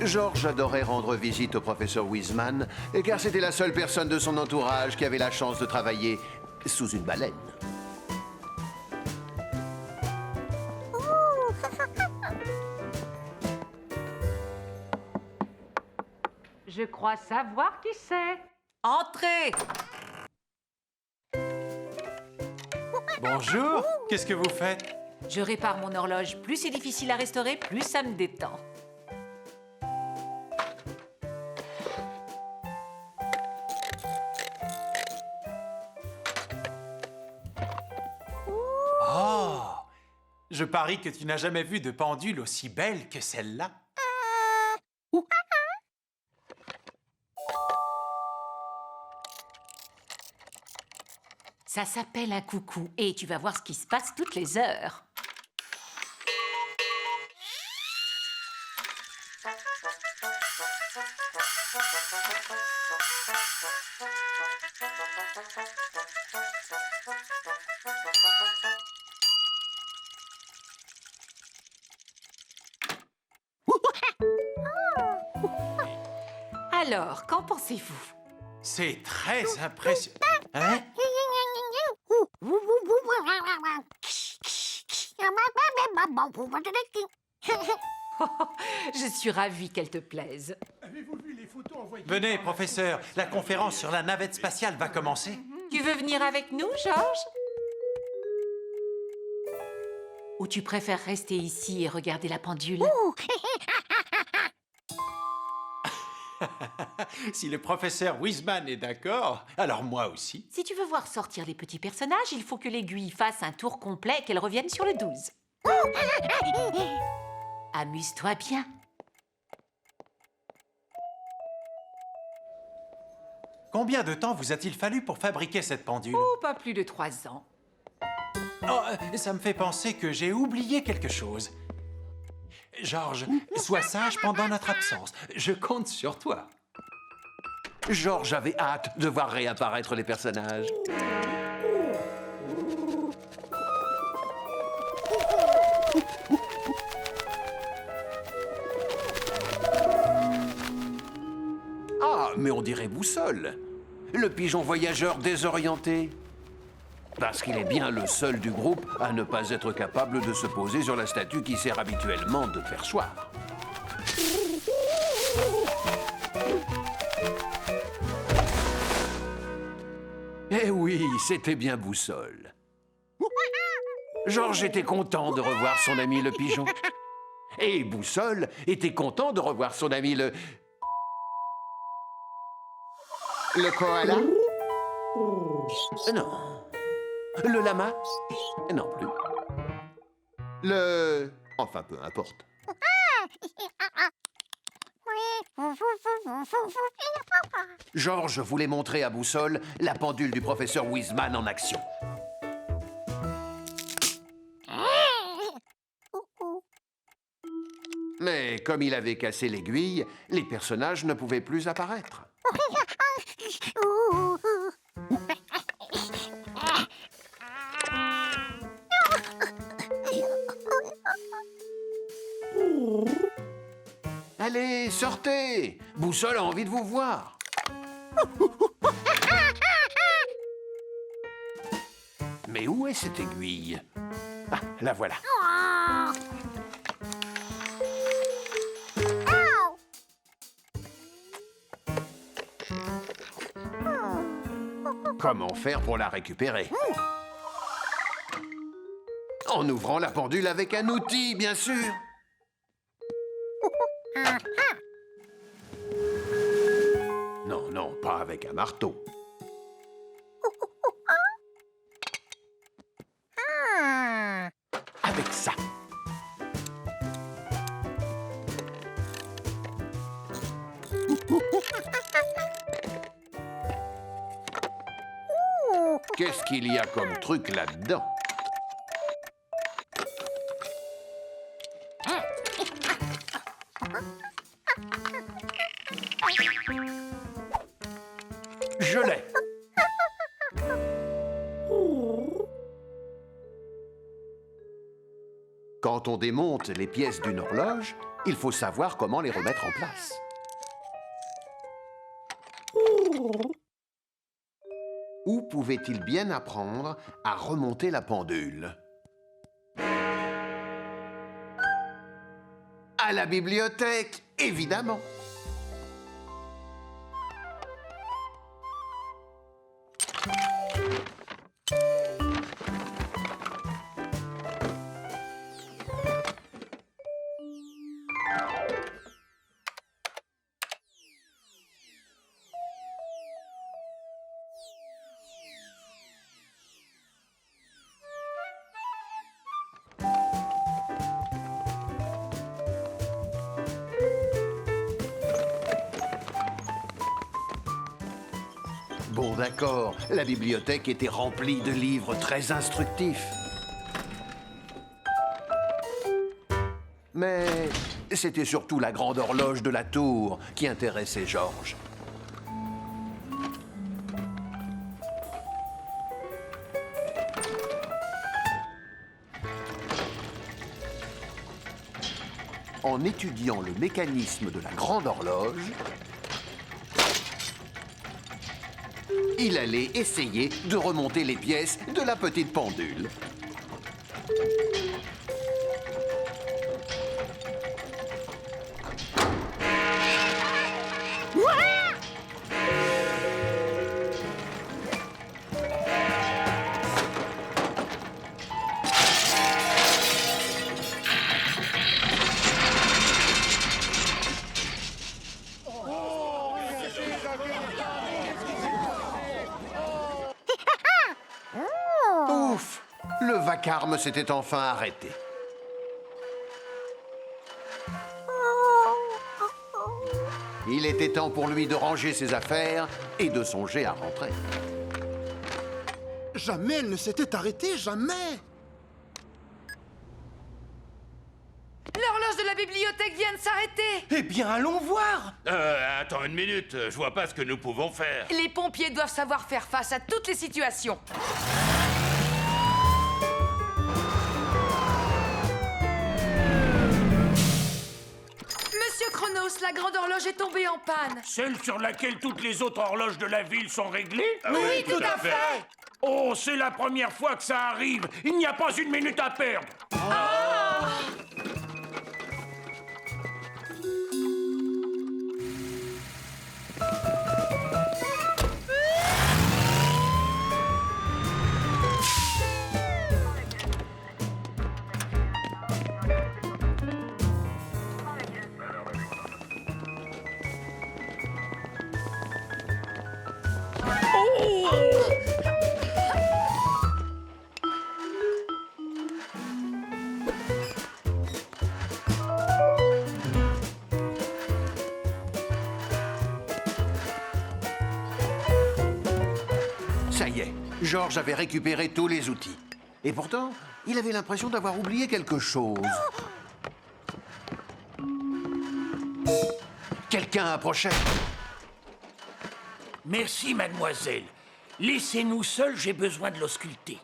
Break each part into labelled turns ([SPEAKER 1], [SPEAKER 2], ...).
[SPEAKER 1] George adorait rendre visite au professeur Wiseman, car c'était la seule personne de son entourage qui avait la chance de travailler sous une baleine.
[SPEAKER 2] Je crois savoir qui c'est.
[SPEAKER 3] Entrez!
[SPEAKER 4] Bonjour, qu'est-ce que vous faites?
[SPEAKER 3] Je répare mon horloge. Plus c'est difficile à restaurer, plus ça me détend.
[SPEAKER 4] Oh! Je parie que tu n'as jamais vu de pendule aussi belle que celle-là.
[SPEAKER 3] Ça s'appelle un coucou et tu vas voir ce qui se passe toutes les heures. Alors, qu'en pensez-vous?
[SPEAKER 4] C'est très impressionnant. Hein?
[SPEAKER 3] Je suis ravie qu'elle te plaise.
[SPEAKER 4] Venez, professeur, la conférence sur la navette spatiale va commencer.
[SPEAKER 3] Tu veux venir avec nous, Georges? Ou tu préfères rester ici et regarder la pendule?
[SPEAKER 4] Si le professeur Wiseman est d'accord, alors moi aussi.
[SPEAKER 3] Si tu veux voir sortir les petits personnages, il faut que l'aiguille fasse un tour complet et qu'elle revienne sur le 12. Amuse-toi bien.
[SPEAKER 4] Combien de temps vous a-t-il fallu pour fabriquer cette pendule?
[SPEAKER 3] Oh, pas plus de 3 ans.
[SPEAKER 4] Oh, ça me fait penser que j'ai oublié quelque chose. Georges, sois sage pendant notre absence. Je compte sur toi.
[SPEAKER 1] George avait hâte de voir réapparaître les personnages. Ah, mais on dirait Boussole, le pigeon voyageur désorienté. Parce qu'il est bien le seul du groupe à ne pas être capable de se poser sur la statue qui sert habituellement de perchoir. Eh oui, c'était bien Boussole. Georges était content de revoir son ami le pigeon. Et Boussole était content de revoir son ami le... Le koala? Non. Le lama? Non plus. Le... Enfin, peu importe. Georges voulait montrer à Boussole la pendule du professeur Wiseman en action. Mais comme il avait cassé l'aiguille, les personnages ne pouvaient plus apparaître. Allez, sortez! Boussole a envie de vous voir. Mais où est cette aiguille? Ah, la voilà. Comment faire pour la récupérer? En ouvrant la pendule avec un outil, bien sûr. Non, non, pas avec un marteau. Avec ça. Qu'est-ce qu'il y a comme truc là-dedans? Je l'ai. Quand Quand on démonte les pièces d'une horloge, il faut savoir comment les remettre en place. Où pouvait-il bien apprendre à remonter la pendule? À la bibliothèque, évidemment. Bon, d'accord, la bibliothèque était remplie de livres très instructifs. Mais c'était surtout la grande horloge de la tour qui intéressait Georges. En étudiant le mécanisme de la grande horloge, il allait essayer de remonter les pièces de la petite pendule. Ouf! Le vacarme s'était enfin arrêté. Il était temps pour lui de ranger ses affaires et de songer à rentrer.
[SPEAKER 5] Jamais elle ne s'était arrêtée, jamais!
[SPEAKER 6] L'horloge de la bibliothèque vient de s'arrêter.
[SPEAKER 5] Eh bien, allons voir!
[SPEAKER 7] Attends une minute, je vois pas ce que nous pouvons faire.
[SPEAKER 6] Les pompiers doivent savoir faire face à toutes les situations. Monsieur Chronos, la grande horloge est tombée en panne.
[SPEAKER 8] Celle sur laquelle toutes les autres horloges de la ville sont réglées?
[SPEAKER 6] Oui, tout à fait.
[SPEAKER 8] Oh, c'est la première fois que ça arrive. Il n'y a pas une minute à perdre.
[SPEAKER 1] Ça y est, Georges avait récupéré tous les outils. Et pourtant, il avait l'impression d'avoir oublié quelque chose. Quelqu'un approchait.
[SPEAKER 8] Merci, mademoiselle. Laissez-nous seuls, j'ai besoin de l'ausculter.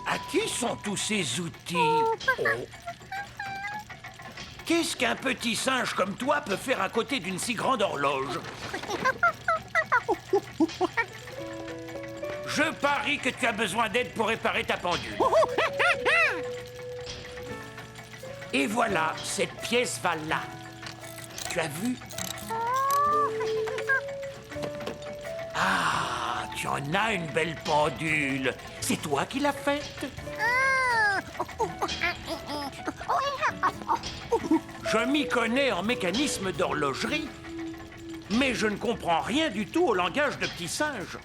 [SPEAKER 8] À qui sont tous ces outils? Oh. Qu'est-ce qu'un petit singe comme toi peut faire à côté d'une si grande horloge? Je parie que tu as besoin d'aide pour réparer ta pendule. Et voilà, cette pièce va là. Tu as vu? Ah, tu en as une belle pendule. C'est toi qui l'as faite? Je m'y connais en mécanisme d'horlogerie, mais je ne comprends rien du tout au langage de petits singes.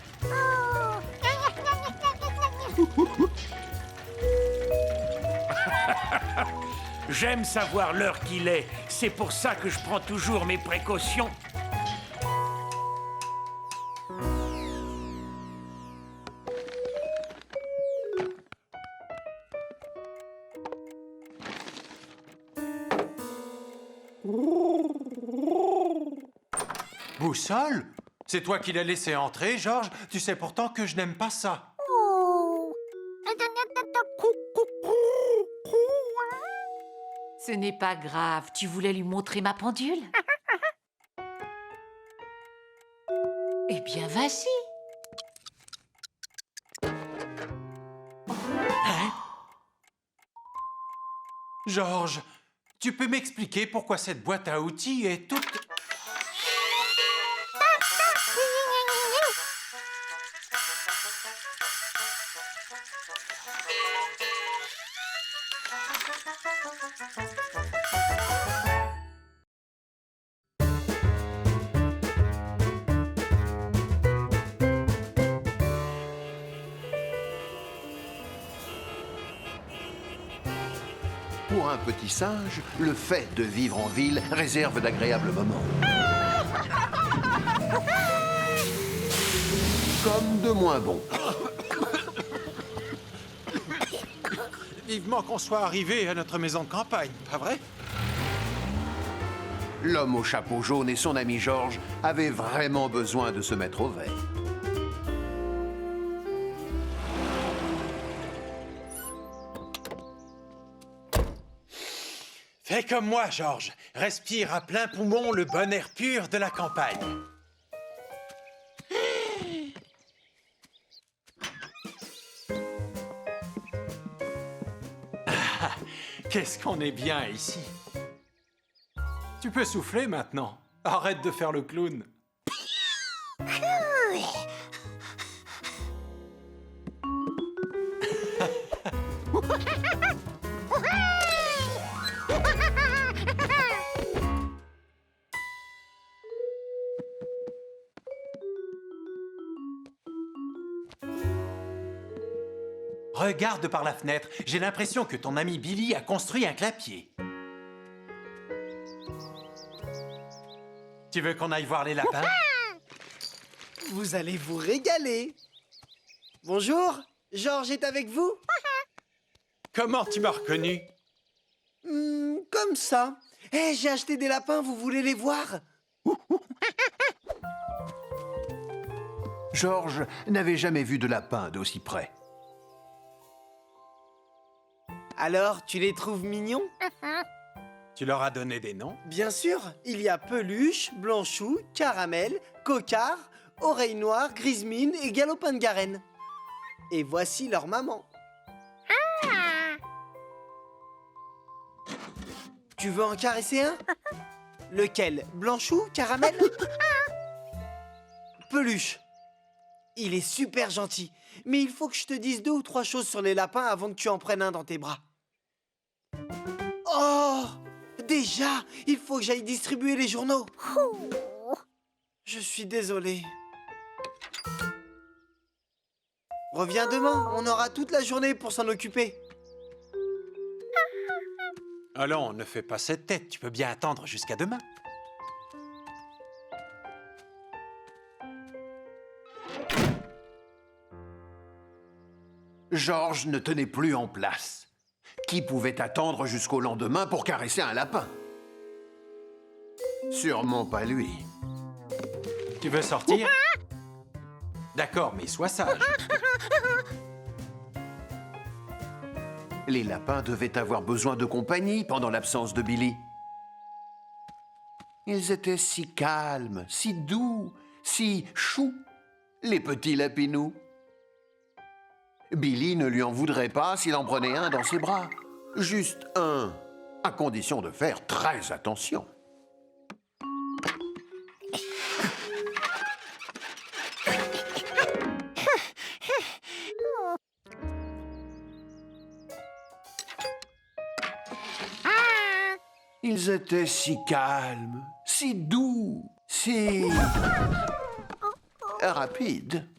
[SPEAKER 8] J'aime savoir l'heure qu'il est. C'est pour ça que je prends toujours mes précautions.
[SPEAKER 4] Boussole? C'est toi qui l'as laissé entrer, Georges? Tu sais pourtant que je n'aime pas ça.
[SPEAKER 3] Ce n'est pas grave, tu voulais lui montrer ma pendule? Eh bien, vas-y.
[SPEAKER 4] Georges, tu peux m'expliquer pourquoi cette boîte à outils est toute...
[SPEAKER 1] Pour un petit singe, le fait de vivre en ville réserve d'agréables moments. Comme de moins bons.
[SPEAKER 4] Vivement qu'on soit arrivé à notre maison de campagne, pas vrai?
[SPEAKER 1] L'homme au chapeau jaune et son ami Georges avaient vraiment besoin de se mettre au vert.
[SPEAKER 4] Fais comme moi, Georges. Respire à plein poumon le bon air pur de la campagne. Ah, qu'est-ce qu'on est bien ici. Tu peux souffler maintenant. Arrête de faire le clown. Regarde par la fenêtre. J'ai l'impression que ton ami Billy a construit un clapier. Tu veux qu'on aille voir les lapins?
[SPEAKER 9] Vous allez vous régaler. Bonjour, Georges est avec vous?
[SPEAKER 4] Comment tu m'as reconnu?
[SPEAKER 9] Comme ça. Eh, j'ai acheté des lapins, vous voulez les voir?
[SPEAKER 1] Georges n'avait jamais vu de lapin d'aussi près.
[SPEAKER 9] Alors, tu les trouves mignons?
[SPEAKER 4] Tu leur as donné des noms?
[SPEAKER 9] Bien sûr, il y a Peluche, Blanchou, Caramel, Cocard, Oreille Noire, Grismine et Galopin de Garenne. Et voici leur maman. Tu veux en caresser un? Lequel? Blanchou, Caramel? Peluche. Il est super gentil, mais il faut que je te dise 2 ou 3 choses sur les lapins avant que tu en prennes un dans tes bras. Oh! Déjà, il faut que j'aille distribuer les journaux. Je suis désolé. Reviens demain, on aura toute la journée pour s'en occuper.
[SPEAKER 4] Allons, ne fais pas cette tête. Tu peux bien attendre jusqu'à demain.
[SPEAKER 1] Georges ne tenait plus en place. Qui pouvait attendre jusqu'au lendemain pour caresser un lapin? Sûrement pas lui.
[SPEAKER 4] Tu veux sortir? D'accord, mais sois sage.
[SPEAKER 1] Les lapins devaient avoir besoin de compagnie pendant l'absence de Billy. Ils étaient si calmes, si doux, si choux, les petits lapinous. Billy ne lui en voudrait pas s'il en prenait un dans ses bras. Juste un, à condition de faire très attention. Ils étaient si calmes, si doux, si... rapides.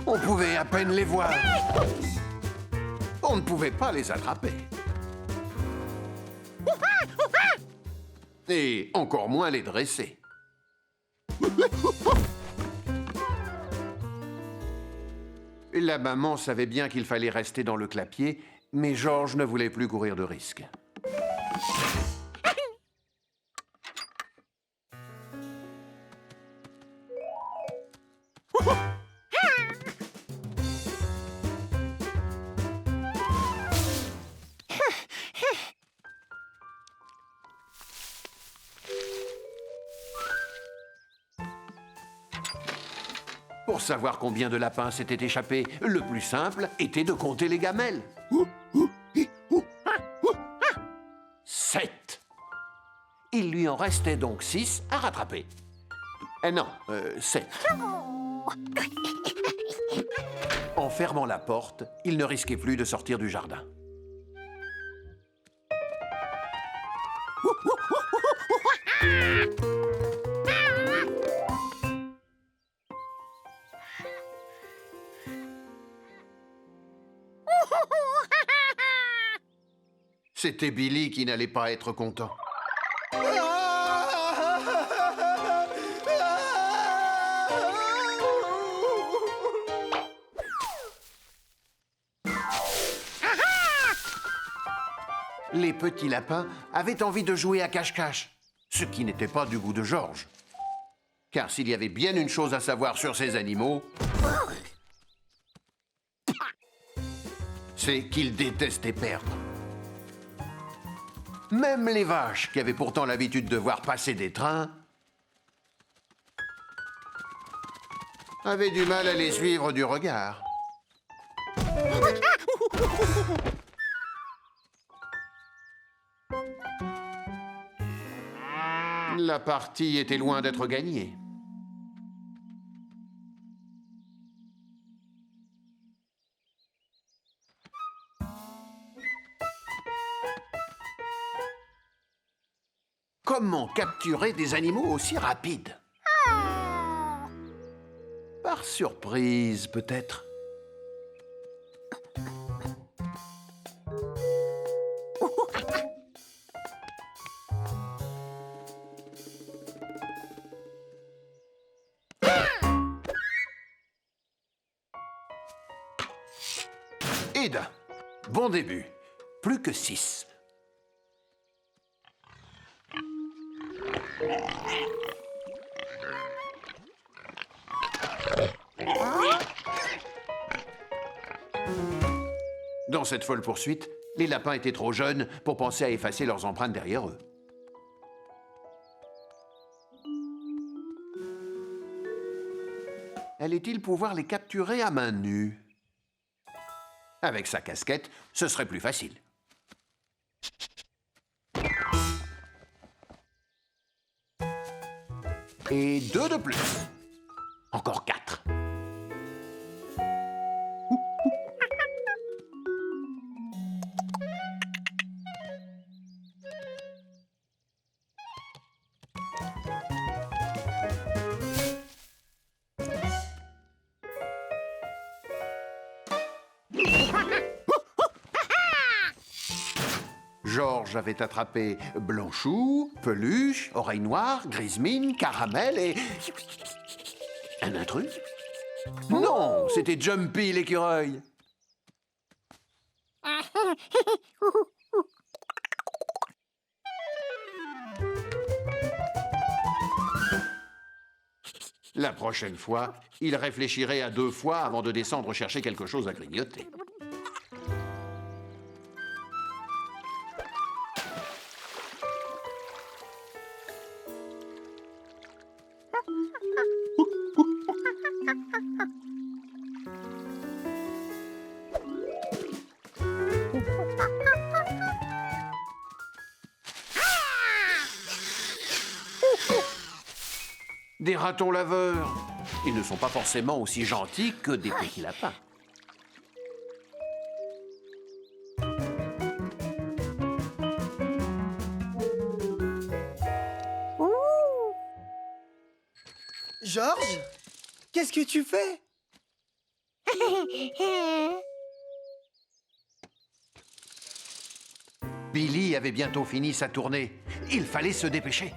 [SPEAKER 1] On pouvait à peine les voir. On ne pouvait pas les attraper. Et encore moins les dresser. La maman savait bien qu'il fallait rester dans le clapier, mais Georges ne voulait plus courir de risques. Pour savoir combien de lapins s'étaient échappés, le plus simple était de compter les gamelles. 7. Il lui en restait donc 6 à rattraper. Non, 7. En fermant la porte, il ne risquait plus de sortir du jardin. C'était Billy qui n'allait pas être content. Les petits lapins avaient envie de jouer à cache-cache, ce qui n'était pas du goût de Georges. Car s'il y avait bien une chose à savoir sur ces animaux, c'est qu'ils détestaient perdre. Même les vaches, qui avaient pourtant l'habitude de voir passer des trains, avaient du mal à les suivre du regard. La partie était loin d'être gagnée. Comment capturer des animaux aussi rapides? Par surprise, peut-être. Eda, bon début. Plus que 6. Dans cette folle poursuite, les lapins étaient trop jeunes pour penser à effacer leurs empreintes derrière eux. Allait-il pouvoir les capturer à main nue? Avec sa casquette, ce serait plus facile. Et 2 de plus. Encore 4. Georges avait attrapé Blanchou, Peluche, Oreille Noire, Grismine, Caramel et... Un intrus? Non, c'était Jumpy l'écureuil. La prochaine fois, il réfléchirait à 2 fois avant de descendre chercher quelque chose à grignoter. Des ratons laveurs. Ils ne sont pas forcément aussi gentils que des petits lapins.
[SPEAKER 9] Georges, qu'est-ce que tu fais?
[SPEAKER 1] Billy avait bientôt fini sa tournée. Il fallait se dépêcher.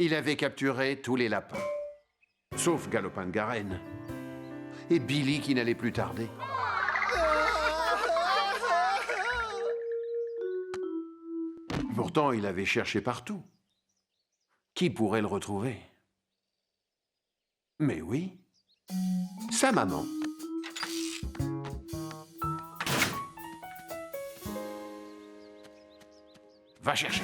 [SPEAKER 1] Il avait capturé tous les lapins, sauf Galopin de Garenne. Et Billy qui n'allait plus tarder. Pourtant, il avait cherché partout. Qui pourrait le retrouver? Mais oui, sa maman. Va chercher.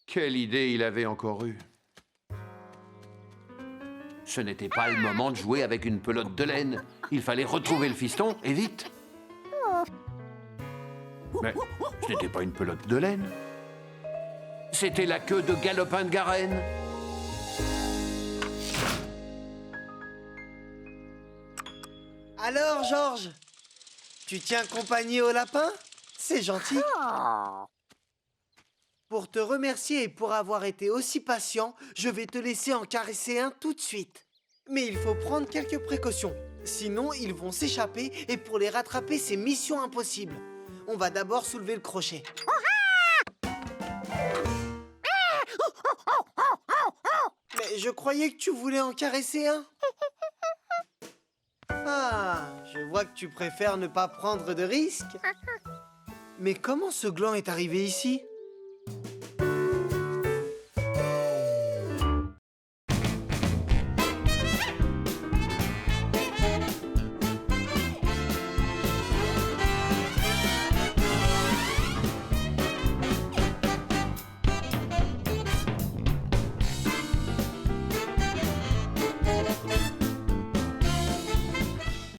[SPEAKER 1] Quelle idée il avait encore eue. Ce n'était pas le moment de jouer avec une pelote de laine. Il fallait retrouver le fiston, et vite. Mais ce n'était pas une pelote de laine. C'était la queue de Galopin de Garenne.
[SPEAKER 9] Alors, Georges, tu tiens compagnie au lapin? C'est gentil. Pour te remercier et pour avoir été aussi patient, je vais te laisser en caresser un tout de suite. Mais il faut prendre quelques précautions. Sinon, ils vont s'échapper et pour les rattraper, c'est mission impossible. On va d'abord soulever le crochet. Mais je croyais que tu voulais en caresser un. Ah, je vois que tu préfères ne pas prendre de risques. Mais comment ce gland est arrivé ici ?